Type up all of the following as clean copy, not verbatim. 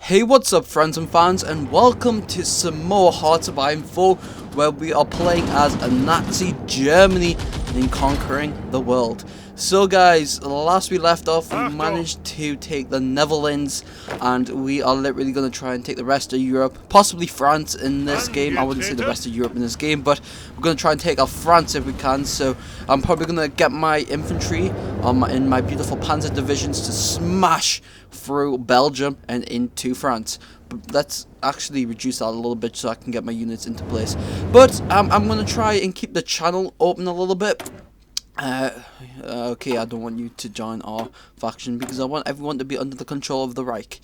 Hey, what's up friends and fans, and welcome to some more Hearts of Iron 4, where we are playing as a Nazi Germany in conquering the world. So guys, last we left off, we managed to take the Netherlands, and we are literally going to try and take the rest of Europe, possibly France in this game. I wouldn't say the rest of Europe in this game, but we're going to try and take out France if we can. So I'm probably going to get my infantry in my beautiful panzer divisions to smash through Belgium and into France. But let's actually reduce that a little bit so I can get my units into place. But I'm going to try and keep the channel open a little bit. Okay, I don't want you to join our faction because I want everyone to be under the control of the Reich.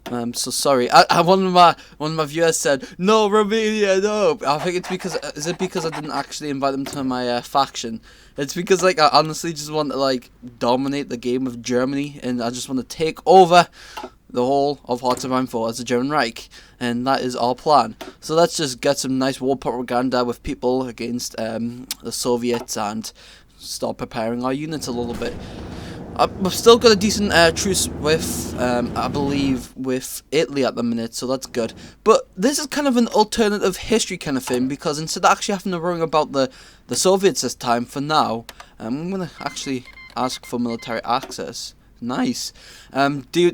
So sorry. One of my viewers said, "No, Romania, no." I think it's because it because I didn't actually invite them to my faction. It's because I honestly just want to dominate the game of Germany, and I just want to take over the whole of Hearts of Iron 4 as the German Reich, and that is our plan. So let's just get some nice war propaganda with people against the Soviets and start preparing our units a little bit. We've still got a decent truce with, I believe, with Italy at the minute, so that's good. But this is kind of an alternative history kind of thing, because instead of actually having to worry about the Soviets this time, for now, I'm going to actually ask for military access. Nice. I think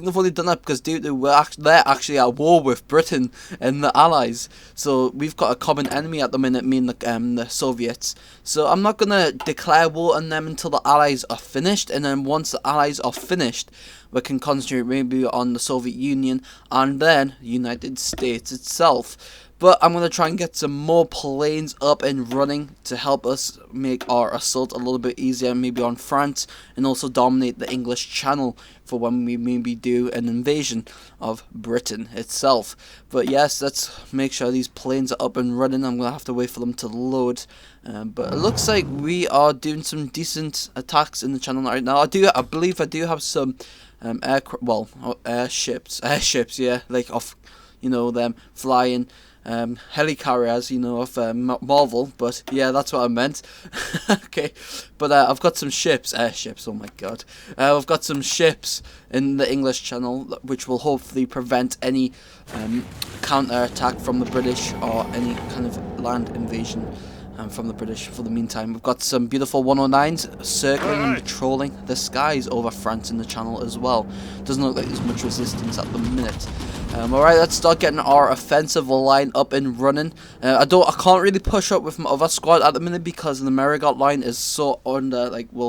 they've only done that because they're actually at war with Britain and the Allies. So we've got a common enemy at the minute, me and the Soviets. So I'm not gonna declare war on them until the Allies are finished, and then once the Allies are finished, we can concentrate maybe on the Soviet Union and then the United States itself. But I'm going to try and get some more planes up and running to help us make our assault a little bit easier, maybe on France, and also dominate the English Channel for when we maybe do an invasion of Britain itself. But yes, let's make sure these planes are up and running. I'm going to have to wait for them to load. But it looks like we are doing some decent attacks in the channel right now. I believe I do have some airships, yeah, them flying helicarriers, of Marvel, but yeah, that's what I meant. Okay, but I've got some airships, oh my god. I've got some ships in the English Channel, which will hopefully prevent any counter-attack from the British or any kind of land invasion from the British for the meantime. We've got some beautiful 109s circling and patrolling the skies over France in the Channel as well. Doesn't look like there's much resistance at the minute. Alright, let's start getting our offensive line up and running. I can't really push up with my other squad at the minute because the Marigot line is so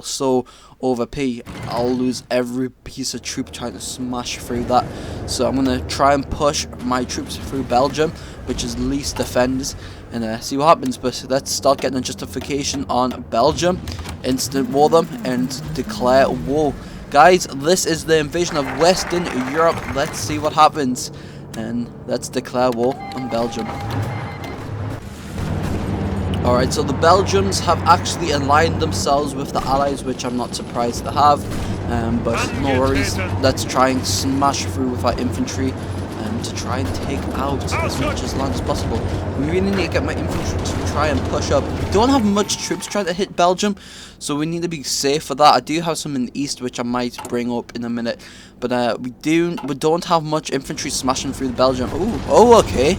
so over-P. I'll lose every piece of troop trying to smash through that. So I'm going to try and push my troops through Belgium, which is least defenders, and see what happens. But let's start getting a justification on Belgium, instant war them, and declare war. Guys, this is the invasion of Western Europe. Let's see what happens, and let's declare war on Belgium. Alright, so the Belgians have actually aligned themselves with the Allies, which I'm not surprised to have, but no worries. Let's try and smash through with our infantry to try and take out as much as land as possible. We really need to get my infantry to try and push up. We don't have much troops trying to hit Belgium, so we need to be safe for that. I do have some in the east, which I might bring up in a minute, but we don't have much infantry smashing through the Belgium. Okay.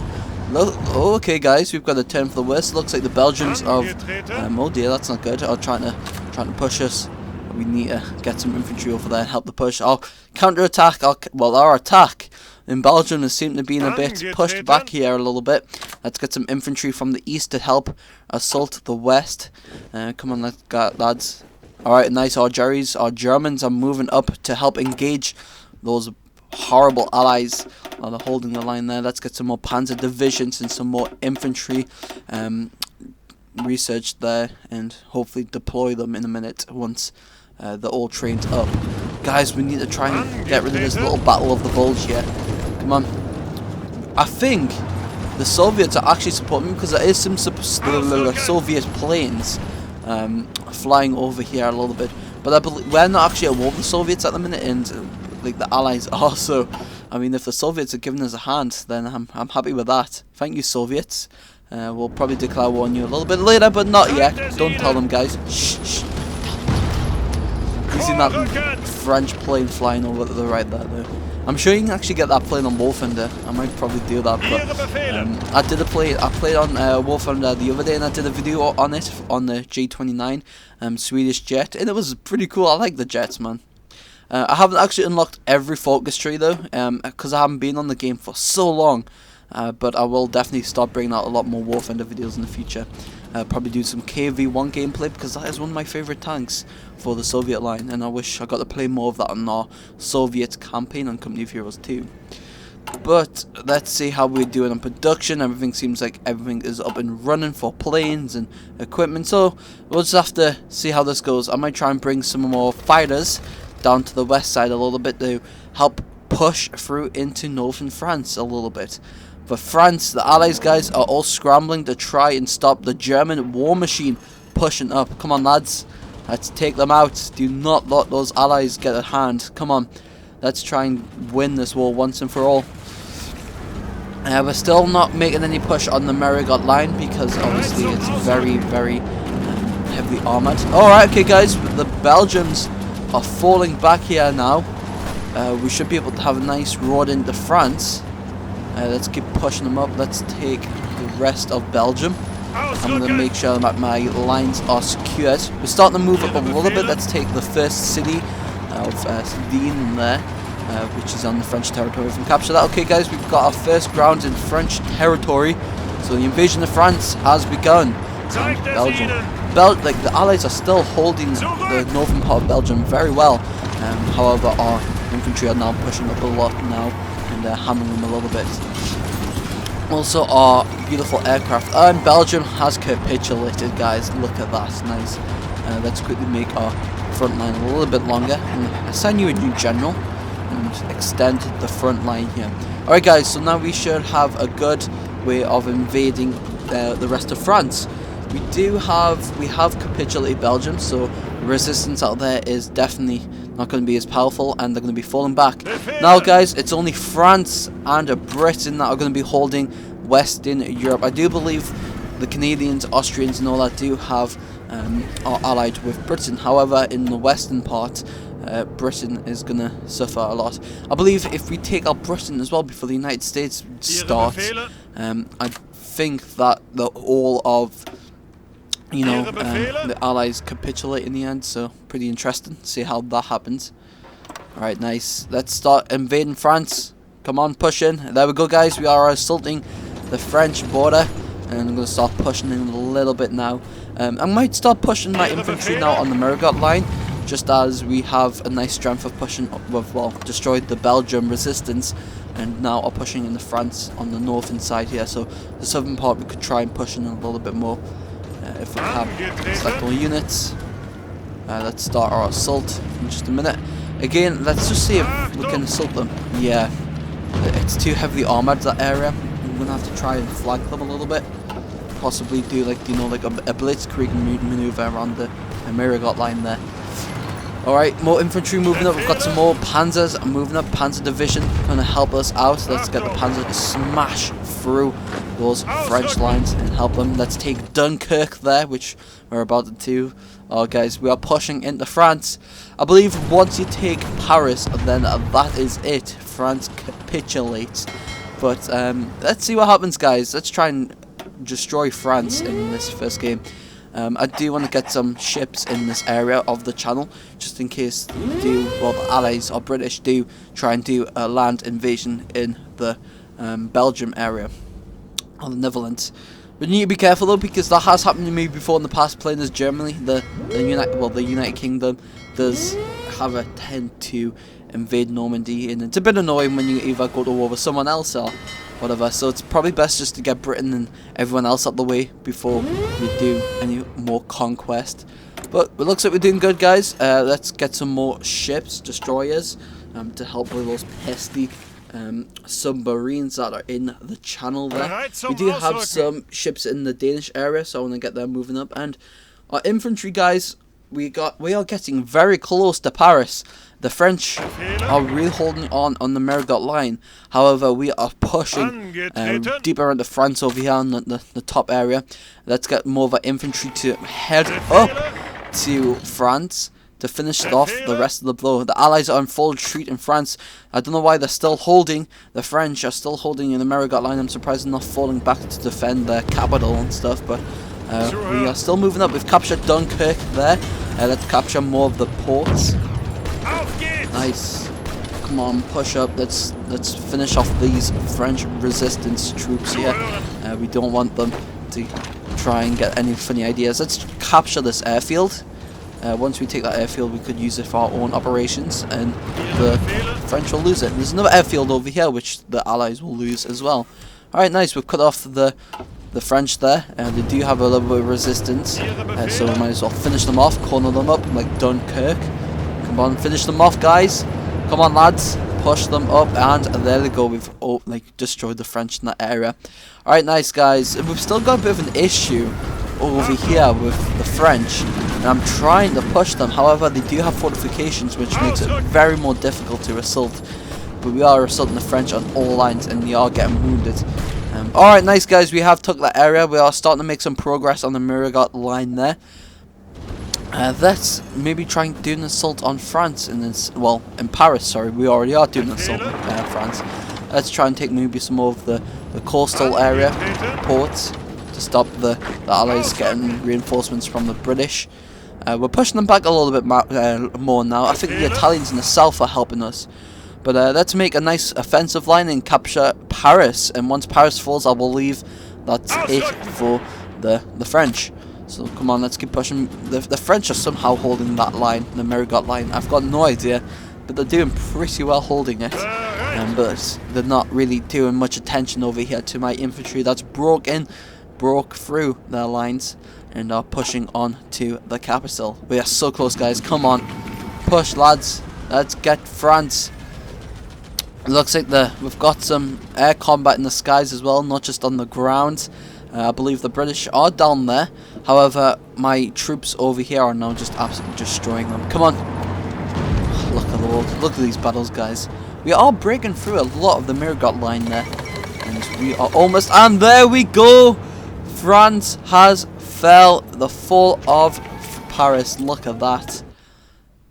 Okay, guys, we've got a turn for the worst. Looks like the Belgians of oh dear, that's not good. Are trying to push us. We need to get some infantry over there and help the push. Our counter-attack, our attack in Belgium has seemed to be a bit pushed back here a little bit. Let's get some infantry from the east to help assault the west. Come on, let's go, lads. Alright, nice. Our Germans are moving up to help engage those horrible allies. They're holding the line there. Let's get some more panzer divisions and some more infantry researched there, and hopefully deploy them in a minute once they're all trained up. Guys, we need to try and get rid of this little battle of the Bulge here. Come on. I think the Soviets are actually supporting me because there is some Soviet planes flying over here a little bit. But I believe we're not actually at war with the Soviets at the minute, and the Allies are. So, I mean, if the Soviets are giving us a hand, then I'm happy with that. Thank you, Soviets. We'll probably declare war on you a little bit later, but not yet. Don't tell them, guys. Shh. You seen that French plane flying over to the right there, though. I'm sure you can actually get that playing on Wolfender. I might probably do that, but I played on Wolfender the other day, and I did a video on it on the J29 Swedish jet, and it was pretty cool. I like the jets, man. I haven't actually unlocked every focus tree though, because I haven't been on the game for so long. But I will definitely start bringing out a lot more Wolfender videos in the future. Probably do some KV1 gameplay, because that is one of my favourite tanks for the Soviet line, and I wish I got to play more of that on our Soviet campaign on Company of Heroes 2. But let's see how we're doing on production. Everything seems like everything is up and running for planes and equipment, so we'll just have to see how this goes. I might try and bring some more fighters down to the west side a little bit to help push through into northern France a little bit. For France, the Allies guys are all scrambling to try and stop the German war machine pushing up. Come on lads, let's take them out. Do not let those Allies get a hand. Come on, let's try and win this war once and for all. We're still not making any push on the Marigot line, because obviously it's very, very heavily armoured. Alright, okay guys, the Belgians are falling back here now. We should be able to have a nice road into France. Let's keep pushing them up. Let's take the rest of Belgium. I'm going to make sure that my lines are secured. We're starting to move up a little bit. Let's take the first city of Wien there, which is on the French territory. We can capture that. Okay guys, we've got our first ground in French territory. So the invasion of France has begun. Belgium. The Allies are still holding the northern part of Belgium very well. However, our infantry are now pushing up a lot now, and hammering them a little bit. Also, our beautiful aircraft. And Belgium has capitulated, guys. Look at that. Nice. Let's quickly make our front line a little bit longer. And assign you a new general and extend the front line here. Alright guys, so now we should have a good way of invading the rest of France. We have capitulated Belgium, so resistance out there is definitely not going to be as powerful, and they're going to be falling back. Now guys, it's only France and Britain that are going to be holding Western Europe. I do believe the Canadians, Austrians and all that do have are allied with Britain. However, in the western part, Britain is going to suffer a lot. I believe if we take out Britain as well before the United States starts, I think that all of the Allies capitulate in the end, so pretty interesting to see how that happens. Alright, nice. Let's start invading France. Come on, push in. There we go, guys. We are assaulting the French border, and I'm going to start pushing in a little bit now. I might start pushing my infantry now on the Marigot line, just as we have a nice strength of pushing up. Well, destroyed the Belgium resistance, and now are pushing into France on the northern side here. So the southern part we could try and push in a little bit more. If we have select all units, let's start our assault in just a minute. Again, let's just see if we can assault them. Yeah, it's too heavily armoured, that area. I'm gonna have to try and flank them a little bit. Possibly do like a blitzkrieg maneuver around the Marigot line there. Alright, more infantry moving up. We've got some more panzers moving up. Panzer division gonna help us out. Let's get the panzer to smash through those French lines and help them. Let's take Dunkirk there, which we're about to do. Oh guys, we are pushing into France. I believe once you take Paris, then that is it. France capitulates. But let's see what happens, guys. Let's try and destroy France in this first game. I do want to get some ships in this area of the channel, just in case the Allies or British do try and do a land invasion in the Belgium area, or the Netherlands. We need to be careful though, because that has happened to me before in the past playing as Germany. The United Kingdom does have a tend to invade Normandy, and it's a bit annoying when you either go to war with someone else or whatever, so it's probably best just to get Britain and everyone else out the way before we do any more conquest. But it looks like we're doing good, guys. Let's get some more ships, destroyers, to help with those pesky submarines that are in the channel there. We do have some ships in the Danish area, so I want to get them moving up. And our infantry, guys, we are getting very close to Paris. The French are really holding on the Marigot line. However, we are pushing deeper into France over here on the top area. Let's get more of our infantry to head up to France to finish off the rest of the blow. The Allies are in full retreat in France. I don't know why they're still holding. The French are still holding in the Marigot line. I'm surprised they're not falling back to defend their capital and stuff, but we are still moving up. We've captured Dunkirk there. Let's capture more of the ports. Nice. Come on, push up. Let's finish off these French resistance troops here. We don't want them to try and get any funny ideas. Let's capture this airfield. Once we take that airfield, we could use it for our own operations, and the French will lose it. There's another airfield over here, which the Allies will lose as well. Alright, nice. We've cut off the French there, and they do have a little bit of resistance, so we might as well finish them off, corner them up like Dunkirk. Come on, finish them off, guys. Come on, lads. Push them up, and there they go. We've destroyed the French in that area. Alright, nice, guys. We've still got a bit of an issue over here with the French, and I'm trying to push them. However, they do have fortifications, which makes it very more difficult to assault. But we are assaulting the French on all lines, and they are getting wounded. Alright, nice, guys. We have took that area. We are starting to make some progress on the Marigot line there. Let's maybe try and do an assault on France, in Paris, sorry. We already are doing an assault on France. Let's try and take maybe some more of the coastal area ports to stop the Allies getting reinforcements from the British. We're pushing them back a little bit more now. I think the Italians in the south are helping us. But let's make a nice offensive line and capture Paris. And once Paris falls, I believe that's it for the French. So come on, let's keep pushing. The French are somehow holding that line, the Marigot line. I've got no idea, but they're doing pretty well holding it. But they're not really doing much attention over here to my infantry that's broke through their lines and are pushing on to the capital. We are so close, guys. Come on, push, lads. Let's get France. It looks like we've got some air combat in the skies as well, not just on the ground. I believe the British are down there. However, my troops over here are now just absolutely destroying them. Come on. Look at these battles, guys. We are breaking through a lot of the Marigot line there. And we are almost... And there we go! France has fell. The fall of Paris. Look at that.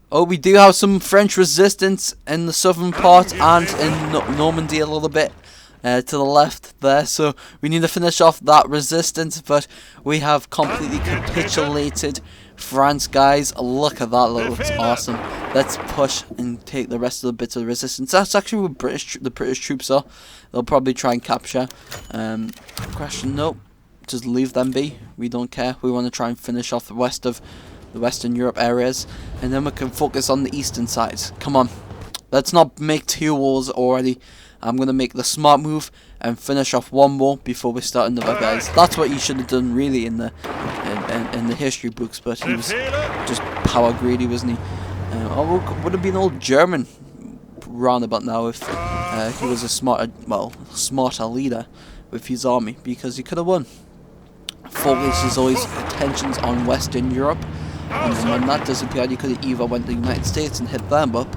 Oh, we do have some French resistance in the southern part and in Normandy a little bit. To the left there, so we need to finish off that resistance, but we have completely capitulated France, guys. Look at that, looks awesome. Let's push and take the rest of the bits of the resistance. That's actually where the British troops are. They'll probably try and capture. Question, nope, just leave them be. We don't care. We want to try and finish off the Western Europe areas, and then we can focus on the eastern side. Come on, let's not make 2 wars already. I'm going to make the smart move and finish off 1 more before we start another, guys. That's what you should have done, really, in the history books, but he was just power greedy, wasn't he? Would have been old German roundabout now if he was a smarter leader with his army, because he could have won. Focuses always attentions on Western Europe, and when that disappeared, you could have either went to the United States and hit them up,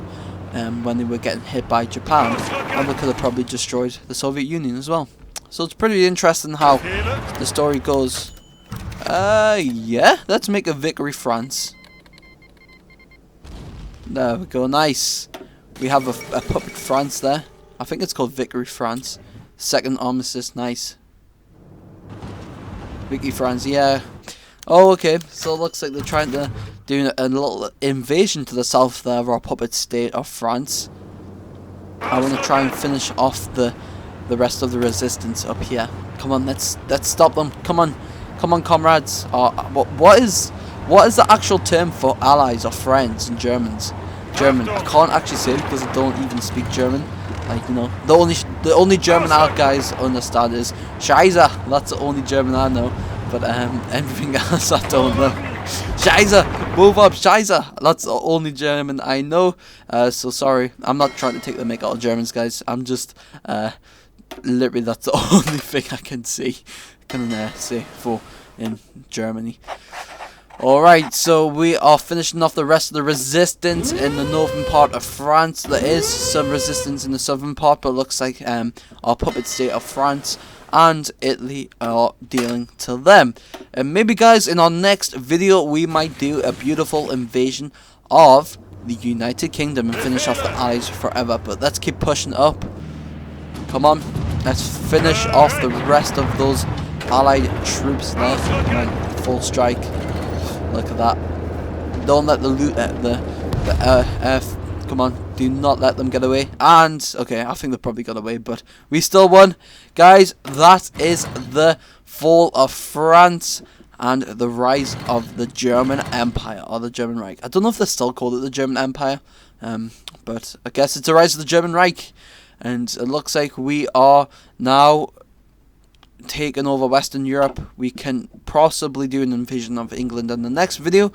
when they were getting hit by Japan, and they could have probably destroyed the Soviet Union as well. So it's pretty interesting how the story goes. Yeah, let's make a victory France. There we go, nice. We have a puppet France there. I think it's called Victory France. Second armistice, nice. Victory France, yeah. Oh, okay, so it looks like they're trying to do a little invasion to the south there of our puppet state of France. I want to try and finish off the rest of the resistance up here. Come on, let's stop them. Come on, comrades. What is the actual term for allies or friends in Germans? German. I can't actually say it because I don't even speak German. Like, you know, the only German our guys understand is Scheiße. That's the only German I know. But everything else I don't know. Scheiße! Move up, Scheiße! That's the only German I know. So sorry, I'm not trying to take the mick out of Germans, guys. I'm just literally that's the only thing I can say for in Germany. Alright, so we are finishing off the rest of the resistance in the northern part of France. There is some resistance in the southern part, but it looks like our puppet state of France and Italy are dealing to them. And maybe, guys, in our next video we might do a beautiful invasion of the United Kingdom and finish off the Allies forever. But let's keep pushing up. Come on, let's finish off the rest of those Allied troops there. Come on, full strike. Look at that. Don't let the loot come on, do not let them get away. And okay, I think they probably got away, but we still won, guys. That is the fall of France and the rise of the German Empire, or the German Reich. I don't know if they still call it the German Empire, but I guess it's the rise of the German Reich. And it looks like we are now taking over Western Europe. We can possibly do an invasion of England in the next video.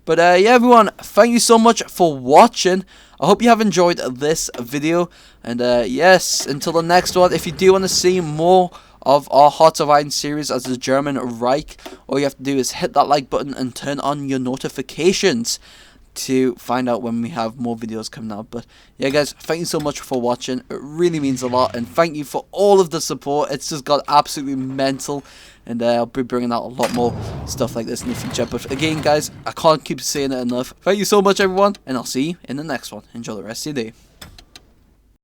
But yeah, everyone, thank you so much for watching. I hope you have enjoyed this video. And yes, until the next one, if you do want to see more of our Hearts of Iron series as the German Reich, all you have to do is hit that like button and turn on your notifications to find out when we have more videos coming out. But yeah, guys, thank you so much for watching. It really means a lot, and thank you for all of the support. It's just got absolutely mental, and I'll be bringing out a lot more stuff like this in the future. But again, guys, I can't keep saying it enough. Thank you so much, everyone, and I'll see you in the next one. Enjoy the rest of your day.